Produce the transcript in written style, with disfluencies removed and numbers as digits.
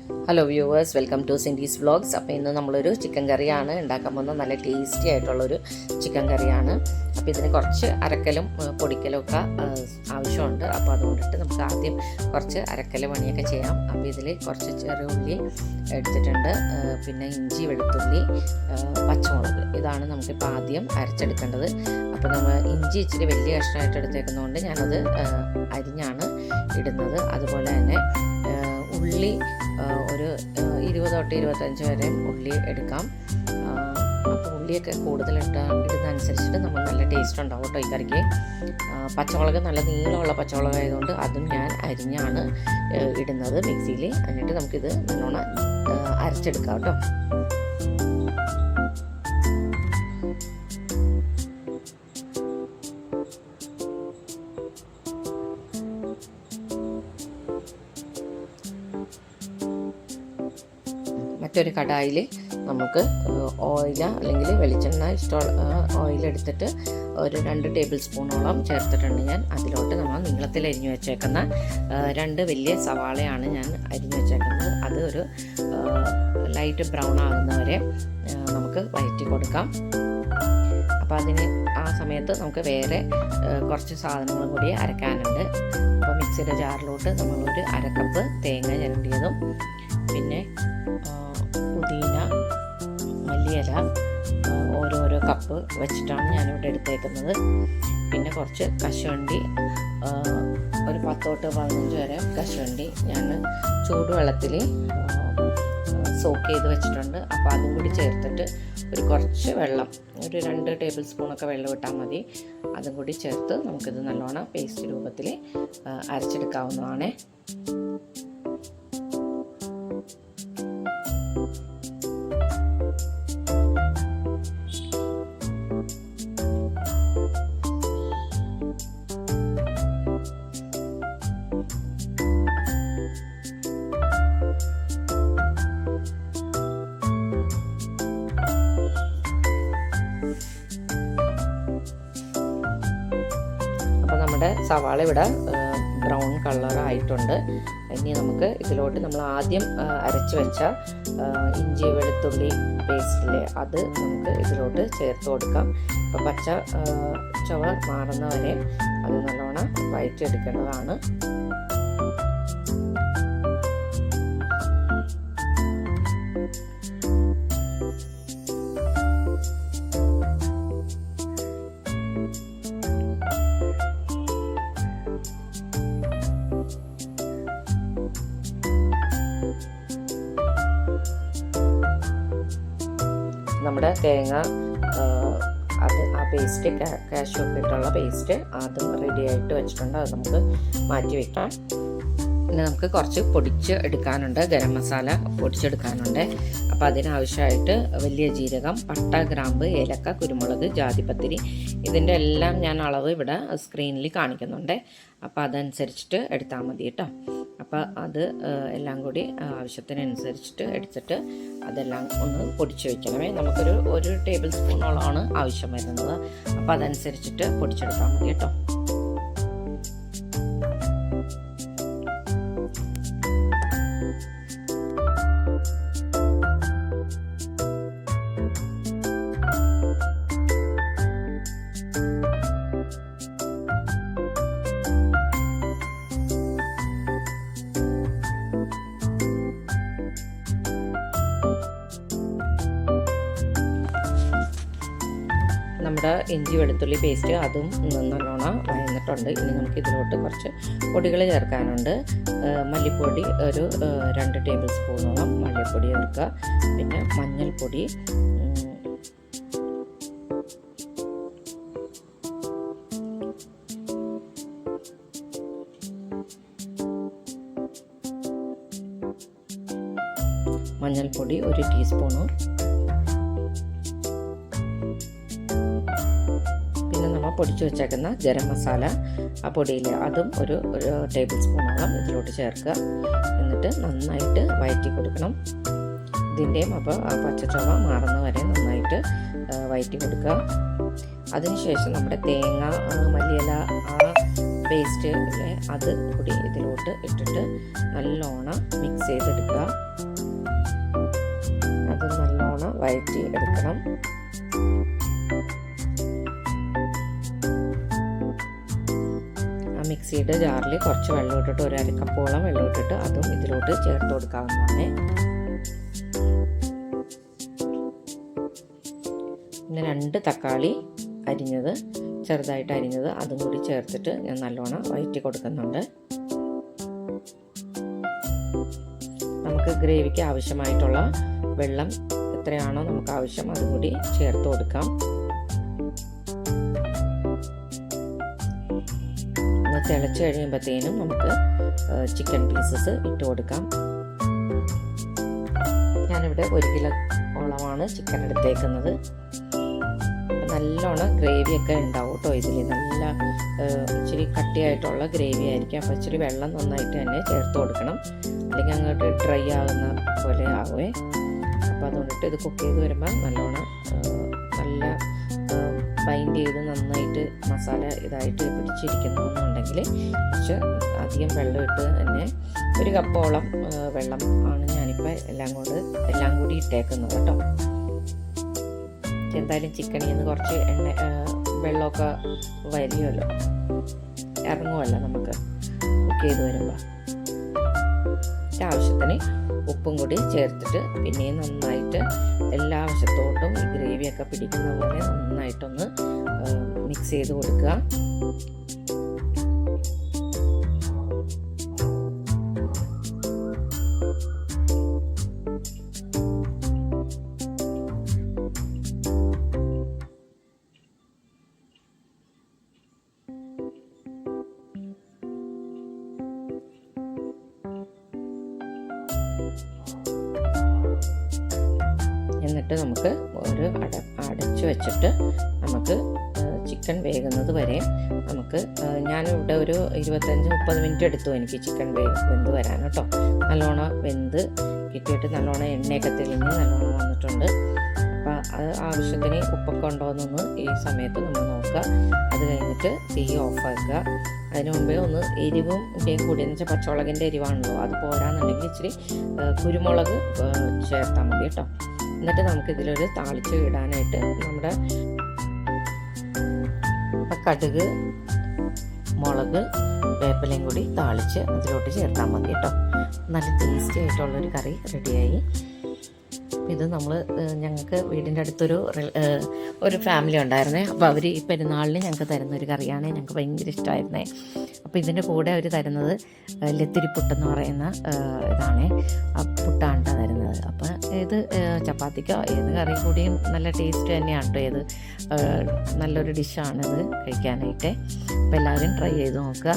Hello viewers, welcome to Cindy's vlogs. അപ്പോൾ ഇന്ന് നമ്മളൊരു ചിക്കൻ കറിയാണ് ഉണ്ടാക്കാൻ പോകുന്നത്. നല്ല ടേസ്റ്റി ആയിട്ടുള്ളൊരു ചിക്കൻ കറിയാണ്. അപ്പോൾ ഇതിന് കുറച്ച് അരക്കലും പൊടിക്കലും ഒക്കെ ആവശ്യമുണ്ട്. അപ്പോൾ അതുകൊണ്ടിട്ട് നമുക്ക് ആദ്യം കുറച്ച് അരക്കൽ പണിയൊക്കെ ചെയ്യാം. അപ്പോൾ ഇതിൽ കുറച്ച് ചെറിയ ഉള്ളി എടുത്തിട്ടുണ്ട്, പിന്നെ ഇഞ്ചി, വെളുത്തുള്ളി, പച്ചമുളക്, ഇതാണ് നമുക്കിപ്പോൾ ആദ്യം അരച്ചെടുക്കേണ്ടത്. അപ്പോൾ നമ്മൾ ഇഞ്ചി ഇച്ചിരി വലിയ കഷ്ണമായിട്ട് എടുത്തേക്കുന്നതുകൊണ്ട് ഞാനത് അരിഞ്ഞാണ് ഇടുന്നത്. അതുപോലെ തന്നെ ഉള്ളി ഒരു 20 തൊട്ട് 25 വരെ ഉള്ളി എടുക്കാം. അപ്പോൾ ഉള്ളിയൊക്കെ ഇടുന്നതനുസരിച്ചിട്ട് നമ്മൾ നല്ല ടേസ്റ്റ് ഉണ്ടാവും കേട്ടോ ഈ കറിക്ക്. പച്ചമുളക് നല്ല നീളമുള്ള പച്ചമുളക് ആയതുകൊണ്ട് അതും ഞാൻ അരിഞ്ഞാണ് ഇടുന്നത് മിക്സിയിൽ. എന്നിട്ട് നമുക്കിത് നല്ലോണം അരച്ചെടുക്കാം കേട്ടോ. മറ്റൊരു കടായിൽ നമുക്ക് ഓയിൽ അല്ലെങ്കിൽ വെളിച്ചെണ്ണ ഇഷ്ടമുള്ള ഓയിലെടുത്തിട്ട് ഒരു 2 ടേബിൾ സ്പൂണോളം ചേർത്തിട്ടുണ്ട് ഞാൻ. അതിലോട്ട് നമ്മൾ നീളത്തിൽ അരിഞ്ഞു വെച്ചേക്കുന്ന 2 വലിയ സവാളയാണ് ഞാൻ അരിഞ്ഞു വെച്ചേക്കുന്നത്. അത് ഒരു ലൈറ്റ് ബ്രൗൺ ആകുന്നവരെ നമുക്ക് വഴറ്റി കൊടുക്കാം. അപ്പോൾ ആ സമയത്ത് നമുക്ക് വേറെ കുറച്ച് സാധനങ്ങളും കൂടി അരക്കാനുണ്ട്. അപ്പോൾ മിക്സിയുടെ ജാറിലോട്ട് നമ്മളൊരു 1/2 കപ്പ് തേങ്ങ ചിരണ്ടിയതും, പിന്നെ പുതിന, മല്ലിയില ഓരോരോ കപ്പ് വെച്ചിട്ടാണ് ഞാനിവിടെ എടുത്തേക്കുന്നത്. പിന്നെ കുറച്ച് കശുവണ്ടി, ഒരു 10 തൊട്ട് 15 വരെ കശുവണ്ടി ഞാൻ ചൂടുവെള്ളത്തിൽ സോക്ക് ചെയ്ത് വെച്ചിട്ടുണ്ട്. അപ്പോൾ അതും കൂടി ചേർത്തിട്ട് കുറച്ച് വെള്ളം, ഒരു 2 ടേബിൾ സ്പൂണൊക്കെ വെള്ളം ഇട്ടാൽ മതി. അതും കൂടി ചേർത്ത് നമുക്കിത് നല്ലോണം പേസ്റ്റ് രൂപത്തിൽ അരച്ചെടുക്കാവുന്നതാണ്. നമ്മുടെ സവാള ഇവിടെ ബ്രൗൺ കളറായിട്ടുണ്ട്. ഇനി നമുക്ക് ഇതിലോട്ട് നമ്മൾ ആദ്യം അരച്ച് വെച്ച ഇഞ്ചി വെളുത്തുള്ളി പേസ്റ്റിലെ അത് നമുക്ക് ഇതിലോട്ട് ചേർത്ത് കൊടുക്കാം. അപ്പോൾ പച്ച ചുവ മാറുന്നവരെ അത് നല്ലോണം വഴറ്റിയെടുക്കേണ്ടതാണ്. നമ്മുടെ തേങ്ങ ആ പേസ്റ്റ്, കാഷ്യൂ ഒക്കെ ഇട്ടുള്ള പേസ്റ്റ് അതും റെഡി ആയിട്ട് വെച്ചിട്ടുണ്ട്. അത് നമുക്ക് മാറ്റി വയ്ക്കാം. പിന്നെ നമുക്ക് കുറച്ച് പൊടിച്ച് എടുക്കാനുണ്ട്, ഗരം മസാല പൊടിച്ചെടുക്കാനുണ്ട്. അപ്പോൾ അതിനാവശ്യമായിട്ട് വലിയ ജീരകം, പട്ട, ഗ്രാമ്പ്, ഏലക്ക, കുരുമുളക്, ജാതിപത്രി, ഇതിൻ്റെ എല്ലാം ഞാൻ അളവ് ഇവിടെ സ്ക്രീനിൽ കാണിക്കുന്നുണ്ട്. അപ്പോൾ അതനുസരിച്ചിട്ട് എടുത്താൽ മതി കേട്ടോ. അപ്പോൾ അത് എല്ലാം കൂടി ആവശ്യത്തിനനുസരിച്ചിട്ട് എടുത്തിട്ട് അതെല്ലാം ഒന്ന് പൊടിച്ച് വയ്ക്കണമേ. നമുക്കൊരു 1 ടേബിൾ സ്പൂണോളമാണ് ആവശ്യം വരുന്നത്. അപ്പോൾ അതനുസരിച്ചിട്ട് പൊടിച്ചെടുത്താൽ മതി കേട്ടോ. നമ്മുടെ ഇഞ്ചി വെളുത്തുള്ളി പേസ്റ്റ് അതും നല്ലോണം വഴന്നിട്ടുണ്ട്. ഇനി നമുക്ക് ഇതിലോട്ട് കുറച്ച് പൊടികൾ ചേർക്കാനുണ്ട്. മല്ലിപ്പൊടി ഒരു 2 ടേബിൾ സ്പൂണോളം മല്ലിപ്പൊടി ചേർക്കുക. പിന്നെ മഞ്ഞൾപ്പൊടി, മഞ്ഞൾപ്പൊടി 1 ടീസ്പൂണും, പിന്നെ നമ്മൾ പൊടിച്ചു വെച്ചേക്കുന്ന ഗരം മസാല ആ പൊടിയിൽ അതും ഒരു ടേബിൾ സ്പൂണോളം ഇതിലോട്ട് ചേർക്കുക. എന്നിട്ട് നന്നായിട്ട് വഴറ്റി കൊടുക്കണം. ഇതിൻ്റെയും അപ്പോൾ ആ പച്ചച്ചുവ മാറുന്ന വരെ നന്നായിട്ട് വഴറ്റി കൊടുക്കുക. അതിനുശേഷം നമ്മുടെ തേങ്ങ, മല്ലിയില, ആ പേസ്റ്റ് ഇല്ലേ അത് കൂടി ഇതിലോട്ട് ഇട്ടിട്ട് നല്ലോണം മിക്സ് ചെയ്തെടുക്കുക. അത് നല്ലോണം വഴറ്റി എടുക്കണം. ആ മിക്സിയുടെ ജാറിൽ കുറച്ച് വെള്ളം ഇട്ടിട്ട് 1/2 കപ്പോളം വെള്ളം ഇട്ടിട്ട് അതും ഇതിലോട്ട് ചേർത്ത് കൊടുക്കാവുന്നതാണ്. പിന്നെ 2 തക്കാളി അരിഞ്ഞത് ചെറുതായിട്ട് അരിഞ്ഞത് അതും കൂടി ചേർത്തിട്ട് ഞാൻ നല്ലോണം വഴറ്റി കൊടുക്കുന്നുണ്ട്. നമുക്ക് ഗ്രേവിക്ക് ആവശ്യമായിട്ടുള്ള വെള്ളം എത്രയാണോ നമുക്ക് ആവശ്യം അതും കൂടി ചേർത്ത് കൊടുക്കാം. ഒന്ന് തിളച്ച് കഴിയുമ്പോഴത്തേനും നമുക്ക് ചിക്കൻ പീസസ് ഇട്ട് കൊടുക്കാം. ഞാനിവിടെ 1 കിലോളമാണ് ചിക്കൻ എടുത്തേക്കുന്നത്. നല്ലോണം ഗ്രേവിയൊക്കെ ഉണ്ടാവും കേട്ടോ ഇതിൽ. നല്ല ഇച്ചിരി കട്ടിയായിട്ടുള്ള ഗ്രേവി ആയിരിക്കും. അപ്പോൾ ഇച്ചിരി വെള്ളം നന്നായിട്ട് തന്നെ ചേർത്ത് കൊടുക്കണം, അല്ലെങ്കിൽ അങ്ങോട്ട് ഡ്രൈ ആകുന്ന പോലെ ആവുമേ. അപ്പോൾ അതുകൊണ്ടിട്ട് ഇത് കുക്ക് ചെയ്ത് വരുമ്പോൾ നല്ലോണം നല്ല ബൈൻഡ് ചെയ്ത് നന്നായിട്ട് മസാല ഇതായിട്ട് പിടിച്ചിരിക്കുന്നുണ്ടെങ്കിൽ കുറച്ച് അധികം വെള്ളം ഇട്ട് തന്നെ 1 കപ്പോളം വെള്ളം ആണ് ഞാനിപ്പോൾ എല്ലാം കൂടി ഇട്ടേക്കുന്നത് കേട്ടോ. എന്തായാലും ചിക്കനിൽ നിന്ന് കുറച്ച് വെള്ളമൊക്കെ വരുമല്ലോ, ഇറങ്ങുമല്ലോ നമുക്ക് കുക്ക് ചെയ്ത് വരുമ്പോൾ. ആവശ്യത്തിന് ഉപ്പും കൂടി ചേർത്തിട്ട് പിന്നെയും നന്നായിട്ട് എല്ലാ വശത്തോട്ടും ഈ ഗ്രേവിയൊക്കെ പിടിക്കുന്ന പോലെ നന്നായിട്ടൊന്ന് മിക്സ് ചെയ്ത് കൊടുക്കുക. എന്നിട്ട് നമുക്ക് ഒരു അടച്ചു വെച്ചിട്ട് നമുക്ക് ചിക്കൻ വേകുന്നത് വരെ നമുക്ക് ഞാനിവിടെ ഒരു 25-30 മിനിറ്റ് എടുത്തു എനിക്ക് ചിക്കൻ വെന്ത് വരാൻ കേട്ടോ. നല്ലോണം വെന്ത് കിട്ടിയിട്ട് നല്ലോണം എണ്ണയൊക്കെ തെളിഞ്ഞ് നല്ലോണം വന്നിട്ടുണ്ട്. അപ്പോൾ അത് ആവശ്യത്തിന് ഉപ്പൊക്കെ ഉണ്ടോയെന്നൊന്ന് ഈ സമയത്ത് നമ്മൾ നോക്കുക. അത് കഴിഞ്ഞിട്ട് തീ ഓഫാക്കുക. അതിന് മുമ്പേ ഒന്ന് എരിവും കൂടിയെന്ന് വെച്ചാൽ പച്ചമുളകിൻ്റെ എരിവാണല്ലോ, അത് പോരാന്നുണ്ടെങ്കിൽ ഇച്ചിരി കുരുമുളക് ചേർത്താൽ മതി കേട്ടോ. എന്നിട്ട് നമുക്കിതിലൊരു താളിച്ച് ഇടാനായിട്ട് നമ്മുടെ കടുക്, മുളക്, വേപ്പിലയും കൂടി താളിച്ച് അതിലോട്ട് ചേർത്താൽ മതി കേട്ടോ. നല്ല ടേസ്റ്റി ആയിട്ടുള്ളൊരു കറി റെഡിയായി. ഇത് ഞങ്ങൾക്ക് വീടിൻ്റെ അടുത്തൊരു ഫാമിലി ഉണ്ടായിരുന്നേ. അപ്പോൾ അവർ ഈ പെരുന്നാളിന് ഞങ്ങൾക്ക് തരുന്നൊരു കറിയാണ്. ഞങ്ങൾക്ക് ഭയങ്കര ഇഷ്ടമായിരുന്നേ. അപ്പോൾ ഇതിൻ്റെ കൂടെ അവർ തരുന്നത് ലത്തിരി പുട്ടെന്ന് പറയുന്ന ഇതാണേ, ആ പുട്ടാണ് തരുന്നത്. അപ്പോൾ ഇത് ചപ്പാത്തിക്കോ ഏത് കറി കൂടിയും നല്ല ടേസ്റ്റ് തന്നെയാണ് കേട്ടോ. ഇത് നല്ലൊരു ഡിഷാണിത് കഴിക്കാനായിട്ട്. അപ്പോൾ എല്ലാവരും ട്രൈ ചെയ്ത് നോക്കുക.